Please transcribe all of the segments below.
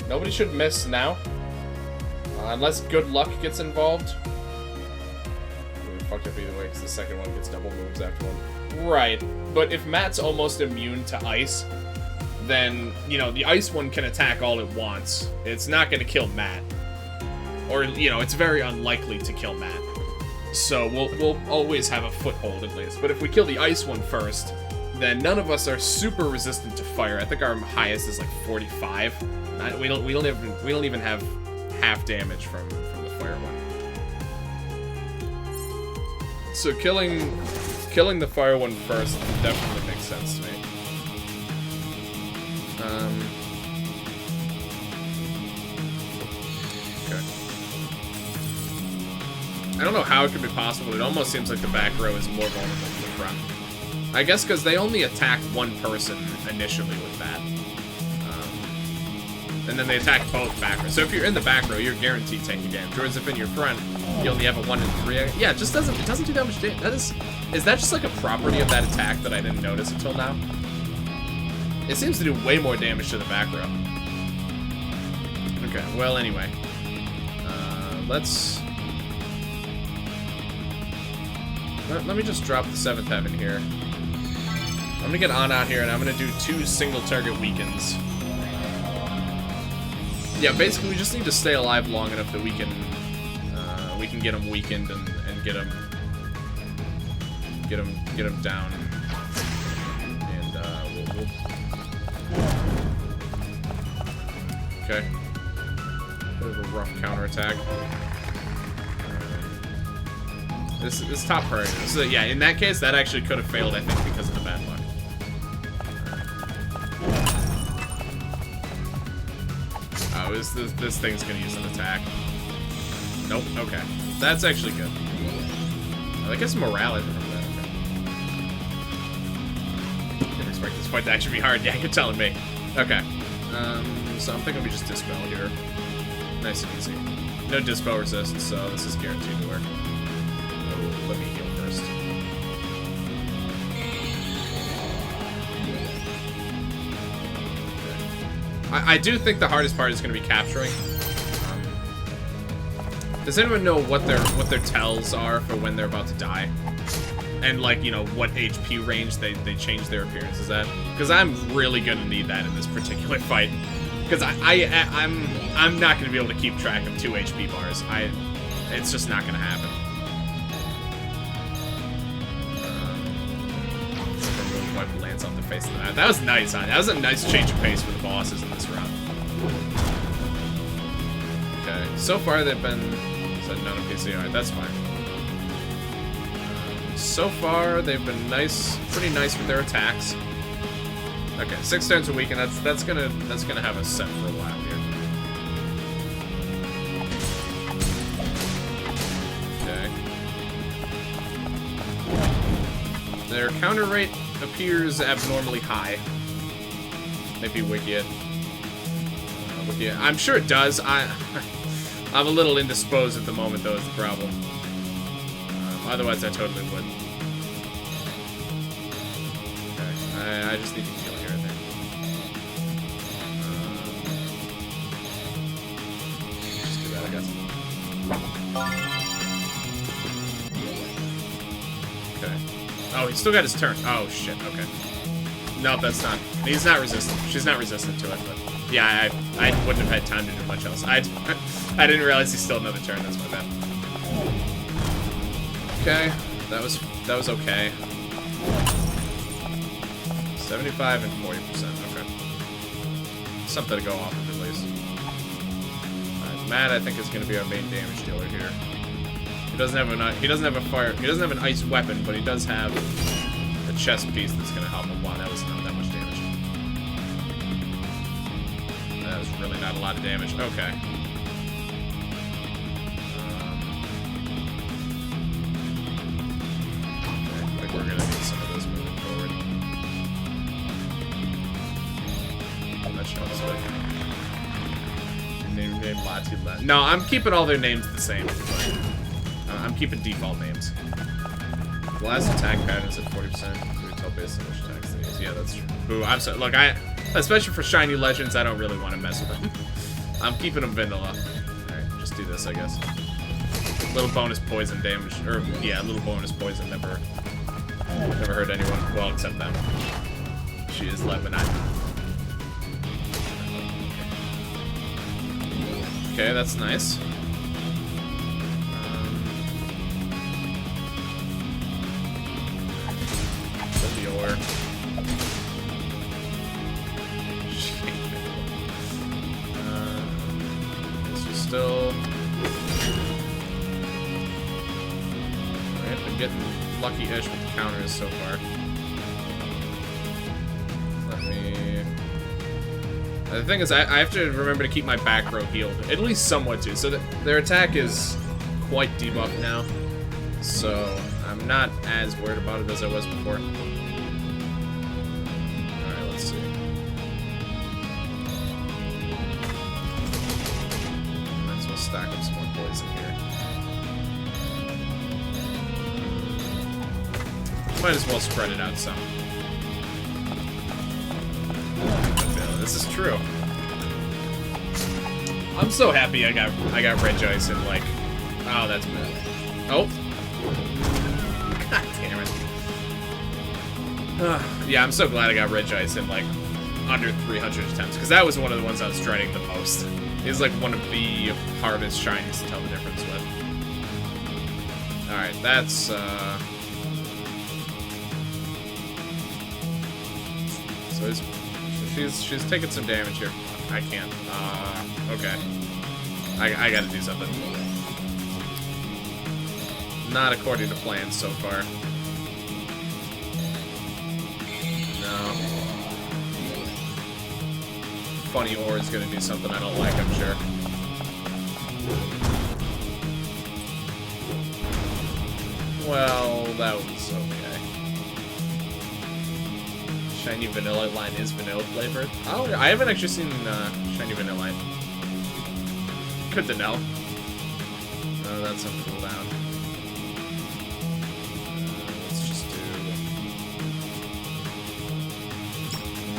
Nobody should miss now. Unless good luck gets involved. We fucked up either way, because the second one gets double moves after one. Right, but if Matt's almost immune to ice, then, you know, the ice one can attack all it wants. It's not going to kill Matt. Or, you know, it's very unlikely to kill Matt. So we'll always have a foothold at least. But if we kill the ice one first, then none of us are super resistant to fire. I think our highest is like 45. We don't even have half damage from the fire one. So killing the fire one first definitely makes sense to me. Okay. I don't know how it could be possible, but it almost seems like the back row is more vulnerable than the front. I guess because they only attack one person initially with that. And then they attack both back rows. So if you're in the back row, you're guaranteed taking damage. Whereas if in your front, you only have a 1 in 3. Yeah, it just doesn't do that much damage. Is that just like a property of that attack that I didn't notice until now? It seems to do way more damage to the back row. Okay, well anyway. Let me just drop the 7th Heaven here. I'm gonna get on out here and I'm gonna do 2 single target weakens. Yeah, basically we just need to stay alive long enough that we can get him weakened and get him down. And we'll okay. Bit of a rough counterattack. This top priority. So yeah, in that case, that actually could have failed, I think, because of the bad luck. Oh, this thing's gonna use an attack. Nope. Okay, that's actually good. I guess morale from that. Okay. Didn't expect this fight to actually be hard. Yeah, you're telling me. Okay. So I'm thinking we just dispel here. Nice and easy. No dispel resist, so this is guaranteed to work. Let me heal first. I do think the hardest part is going to be capturing. Does anyone know what their tells are for when they're about to die? And like, you know, what HP range they change their appearances at? Because I'm really going to need that in this particular fight. Because I'm not going to be able to keep track of 2 HP bars. It's just not going to happen. Wipe the lance off the face of the map. That was nice, huh? That was a nice change of pace for the bosses in this round. Okay, so far they've been said none of PC. Alright, that's fine. So far they've been nice, pretty nice with their attacks. Okay, 6 turns a week, and that's gonna have us set for a while here. Okay. Their counter rate appears abnormally high. Maybe Wikia. I'm sure it does. I'm a little indisposed at the moment, though, is the problem. Otherwise, I totally would. Okay. I just need to heal here, I think. Just do that, I guess. Okay. Oh, he's still got his turn. Oh, shit. Okay. Nope, that's not. He's not resistant. She's not resistant to it, but yeah, I wouldn't have had time to do much else. I didn't realize he's still another turn. That's my bad. Okay, that was okay. 75 and 40%. Okay, something to go off of at least. Alright, Matt, I think is going to be our main damage dealer here. He doesn't have a fire. He doesn't have an ice weapon, but he does have a chest piece that's going to help him. Wow, that was not that much damage. That was really not a lot of damage. Okay. I think we're going to need some of this moving forward. Let's show this way. Name Lati. No, I'm keeping all their names the same. But I'm keeping default names. Blast attack pattern is at 40%. Retail base on which attacks they use. Yeah, that's true. Ooh, I'm sorry. Look, Especially for shiny legends, I don't really want to mess with them. I'm keeping them vanilla. Alright, just do this, I guess. Little bonus poison damage, or yeah, little bonus poison never hurt anyone. Well, except them. She is Lebanon. Okay, that's nice. Ore. This is still. Alright, been getting lucky-ish with the counters so far. Let me. The thing is, I have to remember to keep my back row healed, at least somewhat too. So their attack is quite debuffed now, so I'm not as worried about it as I was before. Stack up some more poison here. Might as well spread it out some. This is true. I'm so happy I got Regice and like, oh, that's bad. Oh, god damn it. Yeah, I'm so glad I got Regice in like under 300 attempts because that was one of the ones I was dreading the most. Is like one of the hardest shinies to tell the difference with. Alright, that's so she's taking some damage here. I can't. Okay. I gotta do something. Not according to plan so far. No. Funny ore is gonna do something I don't like, I'm sure. Well, that was okay. Shiny vanilla line is vanilla flavored. Oh, I haven't actually seen shiny vanilla line. Good to know. Oh, that's a cooldown. Let's just do.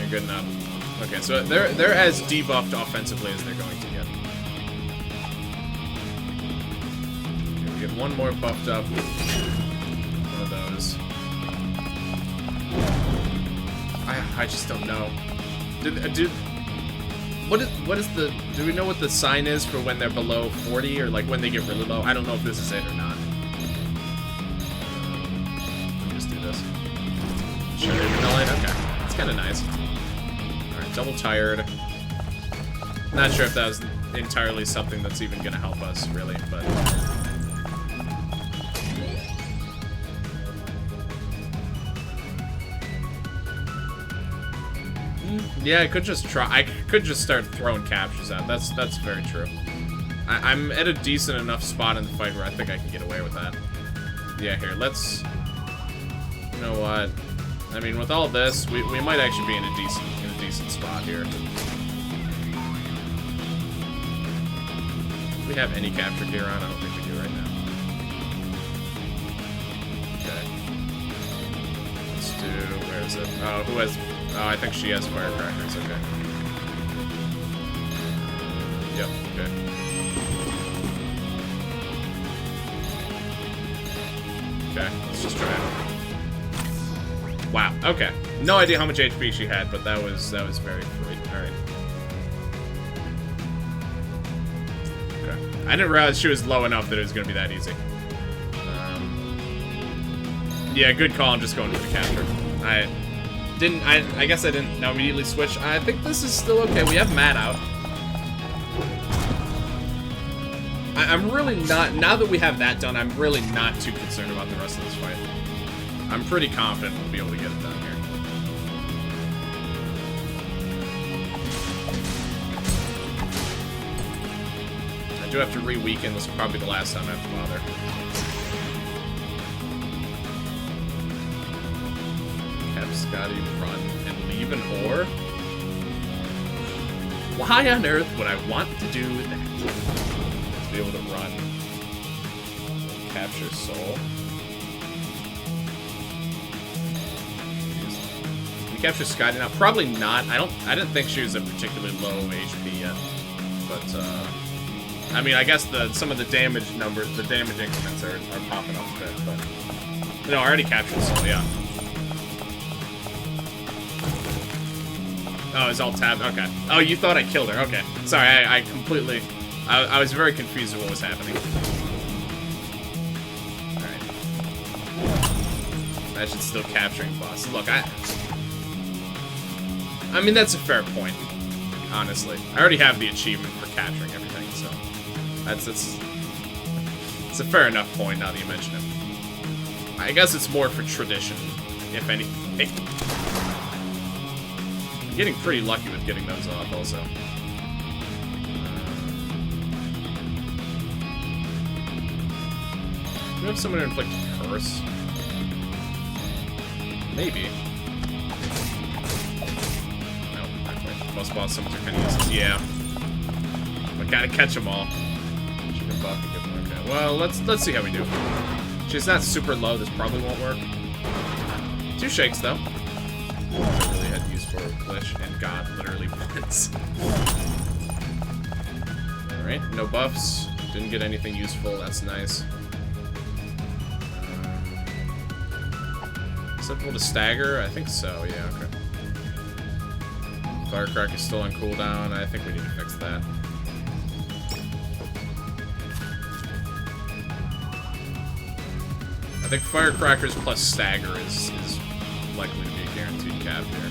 You're good enough. Okay, so they're as debuffed offensively as they're going to get. Okay, we get one more buffed up. One of those. I just don't know. What is the? Do we know what the sign is for when they're below 40 or like when they get really low? I don't know if this is it or not. Let me just do this. Sugar vanilla. Okay, that's kind of nice. Double tired. Not sure if that was entirely something that's even gonna help us, really, but. Yeah, I could just try. I could just start throwing captures out. That's very true. I'm at a decent enough spot in the fight where I think I can get away with that. Yeah, here, let's. You know what? I mean, with all this, we might actually be in a decent spot here. Do we have any capture gear on? I don't think we do right now. Okay. Let's do. Where is it? Oh, who has? Oh, I think she has firecrackers. Okay. Yep. Okay. Okay. Let's just try it. Wow, okay. No idea how much HP she had, but that was very free. Alright. Okay. I didn't realize she was low enough that it was gonna be that easy. Yeah, good call, I'm just going with the capture. I guess I didn't now immediately switch. I think this is still okay. We have Matt out. I'm really not, now that we have that done, I'm really not too concerned about the rest of this fight. I'm pretty confident we'll be able to get it done here. I do have to re-weaken. This is probably the last time I have to bother. Have Scotty run and leave an ore? Why on earth would I want to do that? To be able to run. Capture Sol. capture Skadi now? Probably not. I didn't think she was a particularly low HP yet. But, I mean, I guess some of the damage numbers, the damage increments are popping up a bit, but... No, I already captured Sol, yeah. Oh, it's all tabbed? Okay. Oh, you thought I killed her. Okay. Sorry, I completely... I was very confused with what was happening. Alright. Imagine still capturing boss. Look, I mean, that's a fair point, honestly. I already have the achievement for capturing everything, so... It's a fair enough point now that you mention it. I guess it's more for tradition, if anything. I'm getting pretty lucky with getting those off, also. Do we have someone to inflict a curse? Maybe. No, actually. Most boss summons are kind of useless. Yeah. But gotta catch them all. Okay, well, let's see how we do. She's not super low. This probably won't work. 2 shakes, though. I really had to use for a glitch, and God literally once. Alright, no buffs. Didn't get anything useful. That's nice. Acceptable to stagger? I think so, yeah, okay. Firecrack is still on cooldown. I think we need to fix that. I think Firecrackers plus stagger is likely to be a guaranteed cap here.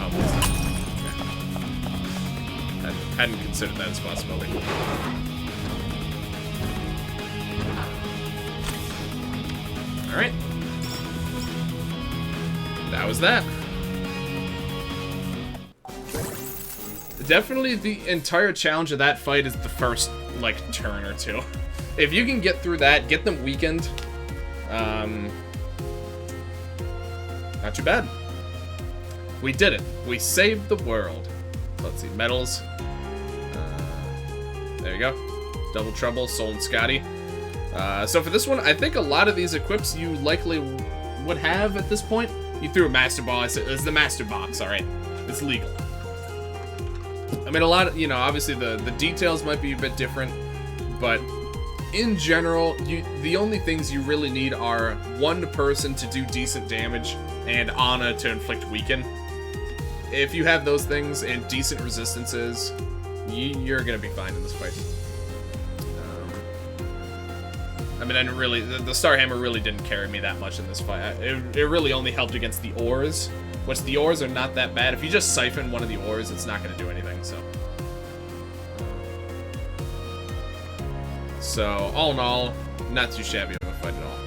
Oh, okay. I hadn't considered that as a possibility. Alright. That was that. Definitely the entire challenge of that fight is the first, like, turn or two. If you can get through that, get them weakened, not too bad. We did it. We saved the world. Let's see, medals. There you go. Double Trouble, Sol Skadi. So for this one, I think a lot of these equips you likely would have at this point. You threw a Master Boss. It's the Master Box, alright? It's legal. I mean, a lot of, you know, obviously the details might be a bit different, but in general, the only things you really need are one person to do decent damage and Ana to inflict weaken. If you have those things and decent resistances, you're gonna be fine in this fight. I mean, I didn't really, the Star Hammer really didn't carry me that much in this fight. It really only helped against the ores, which the ores are not that bad. If you just siphon one of the ores, it's not going to do anything, so. So, all in all, not too shabby of a fight at all.